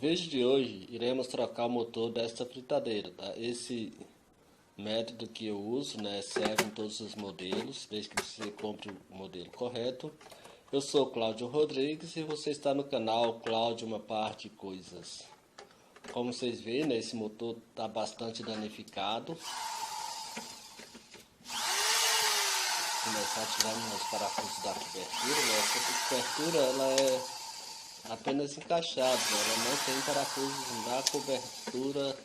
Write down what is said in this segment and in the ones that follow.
vídeo de hoje iremos trocar o motor desta fritadeira, tá? Esse método que eu uso, né, serve em todos os modelos, desde que você compre o modelo correto. Eu sou Cláudio Rodrigues e você está no canal Cláudio Uma Parte de Coisas. Como vocês veem, né, esse motor está bastante danificado. Vou começar tirando os parafusos da cobertura, né? Essa cobertura ela é apenas encaixada, né? Ela não tem parafusos na cobertura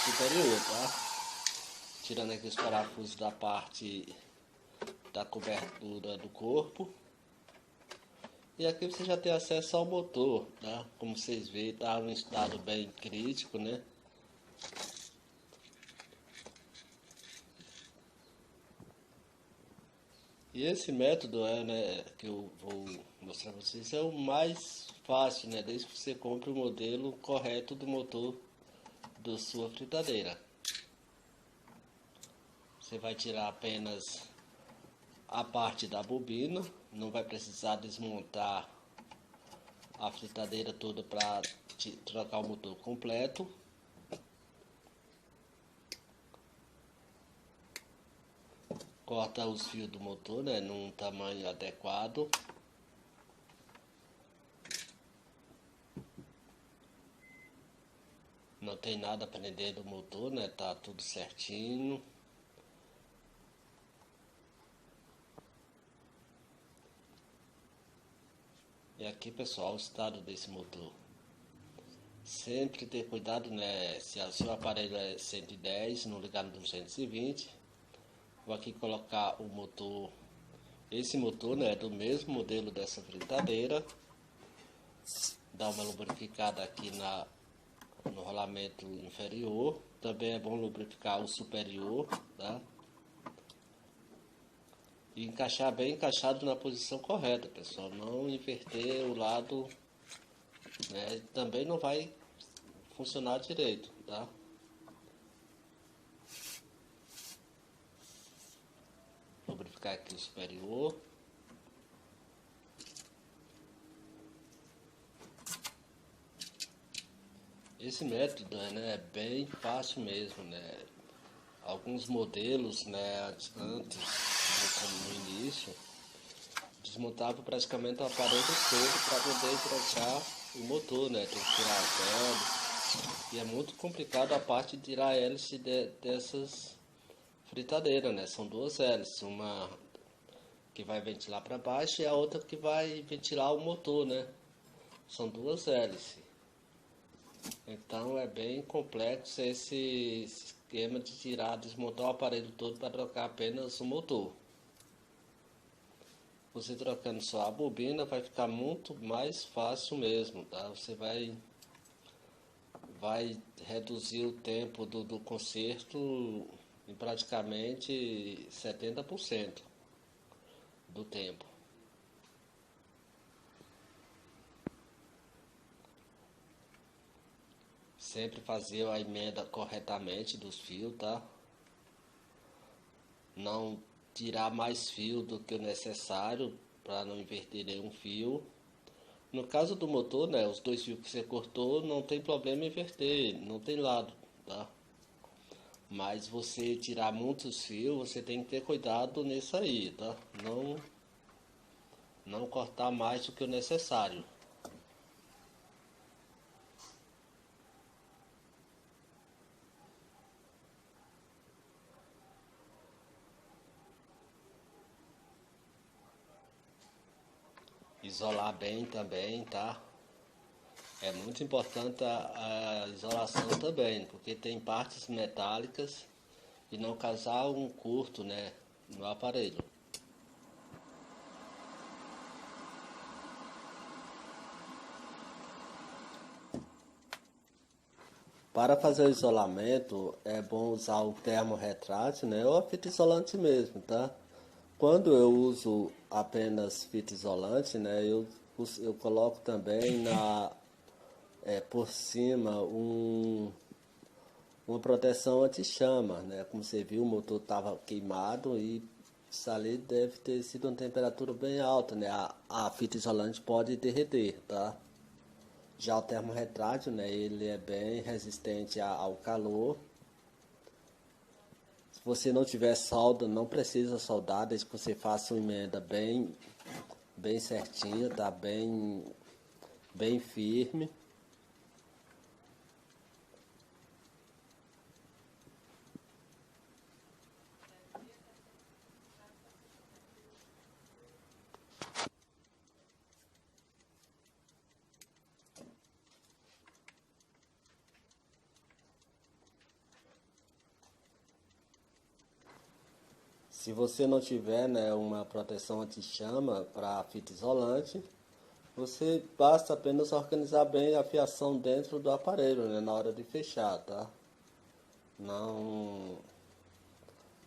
superior, tá? Tirando aqui os parafusos da parte da cobertura do corpo. E aqui você já tem acesso ao motor, tá? Como vocês veem, tá em um estado bem crítico, né? E esse método que eu vou mostrar para vocês é o mais fácil, né? Desde que você compre o modelo correto do motor da sua fritadeira. Você vai tirar apenas a parte da bobina, não vai precisar desmontar a fritadeira toda para trocar o motor completo. Corta os fios do motor, né, num tamanho adequado. Não tem nada prendendo o motor, né, tá tudo certinho. E aqui, pessoal, o estado desse motor. Sempre ter cuidado, né, se o seu aparelho é 110, não ligar no 220. Vou aqui colocar o motor, esse motor, né, do mesmo modelo dessa fritadeira. Dá uma lubrificada aqui no rolamento inferior. Também é bom lubrificar o superior, tá? E encaixar bem encaixado na posição correta, pessoal. Não inverter o lado, né? Também não vai funcionar direito, tá? Lubrificar aqui o superior. Esse método, né, é bem fácil mesmo, né? Alguns modelos, né, antes, como no início, desmontava praticamente o aparelho todo para poder trocar o motor, né? Tem que tirar as hélices. E é muito complicado a parte de tirar a hélice dessas fritadeiras, né? São duas hélices, uma que vai ventilar para baixo e a outra que vai ventilar o motor, né? São duas hélices. Então é bem complexo esse esquema de tirar, desmontar o aparelho todo para trocar apenas o motor. Você trocando só a bobina vai ficar muito mais fácil mesmo, tá? Você vai reduzir o tempo do conserto em praticamente 70% do tempo. Sempre fazer a emenda corretamente dos fios, tá? Não tirar mais fio do que o necessário para não inverter nenhum fio. No caso do motor, né, os dois fios que você cortou, não tem problema em inverter, não tem lado, tá? Mas você tirar muitos fios, você tem que ter cuidado nisso aí, tá? Não cortar mais do que o necessário. Isolar bem também, tá? É muito importante a isolação também, porque tem partes metálicas e não causar um curto, né, no aparelho. Para fazer o isolamento é bom usar o termo retrátil, né, ou a fita isolante mesmo, tá? Quando eu uso apenas fita isolante, né, eu coloco também por cima uma proteção anti-chama, né? Como você viu, o motor estava queimado e isso ali deve ter sido uma temperatura bem alta, né? A fita isolante pode derreter, tá? Já o termorretrátil, né, ele é bem resistente ao calor. Se você não tiver solda, não precisa soldar, desde que você faça uma emenda bem certinha, tá? Bem firme. Se você não tiver, né, uma proteção anti-chama para fita isolante, você basta apenas organizar bem a fiação dentro do aparelho, né, na hora de fechar, tá? Não,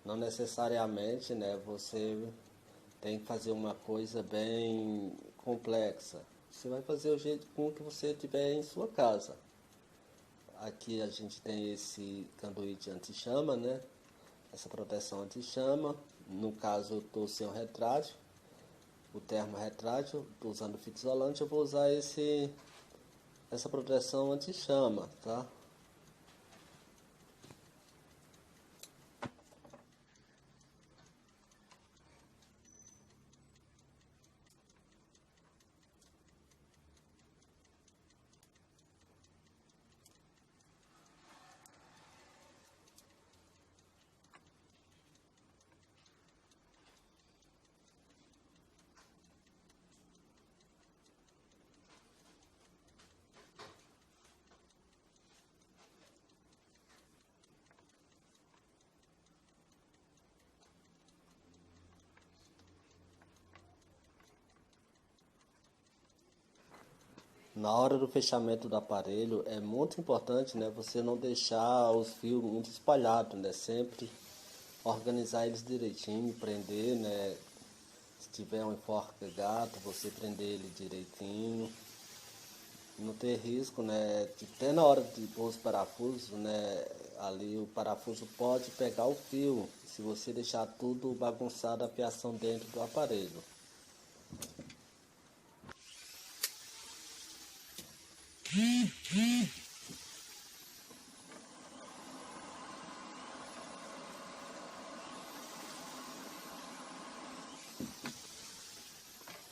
não necessariamente, né, você tem que fazer uma coisa bem complexa. Você vai fazer o jeito com que você tiver em sua casa. Aqui a gente tem esse conduíte anti-chama, né? Essa proteção anti-chama. No caso eu estou sem o retrátil, o termorretrátil, estou usando fita isolante, eu vou usar essa proteção anti-chama, tá? Na hora do fechamento do aparelho é muito importante, né, você não deixar os fios muito espalhados, né, sempre organizar eles direitinho, prender, né, se tiver um enforca gato, você prender ele direitinho, não ter risco, né, de até na hora de pôr os parafusos, né, ali o parafuso pode pegar o fio, se você deixar tudo bagunçado a fiação dentro do aparelho.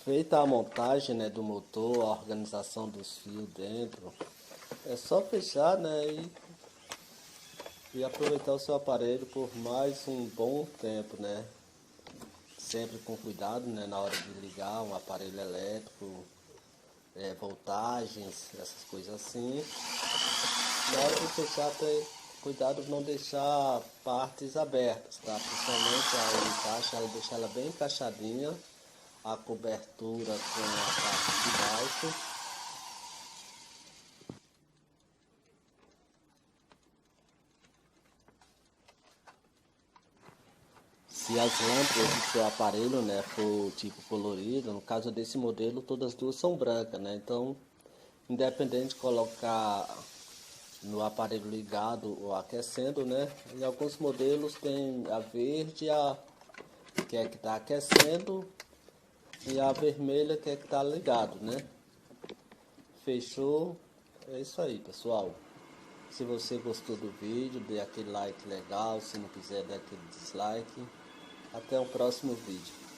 Feita a montagem, né, do motor, a organização dos fios dentro, é só fechar, né, e aproveitar o seu aparelho por mais um bom tempo, né? Sempre com cuidado, né, na hora de ligar um aparelho elétrico, voltagens, essas coisas assim. Na hora de fechar, ter cuidado de não deixar partes abertas, tá? Principalmente a encaixa, ela deixa ela bem encaixadinha, a cobertura com a parte de baixo. Se as lâmpadas do seu aparelho, né, for tipo colorido, no caso desse modelo, todas as duas são brancas, né? Então, independente de colocar no aparelho ligado ou aquecendo, né? Em alguns modelos tem a verde, que é que está aquecendo, e a vermelha que é que está ligado, né? Fechou? É isso aí, pessoal. Se você gostou do vídeo, dê aquele like legal. Se não quiser, dê aquele dislike. Até o próximo vídeo.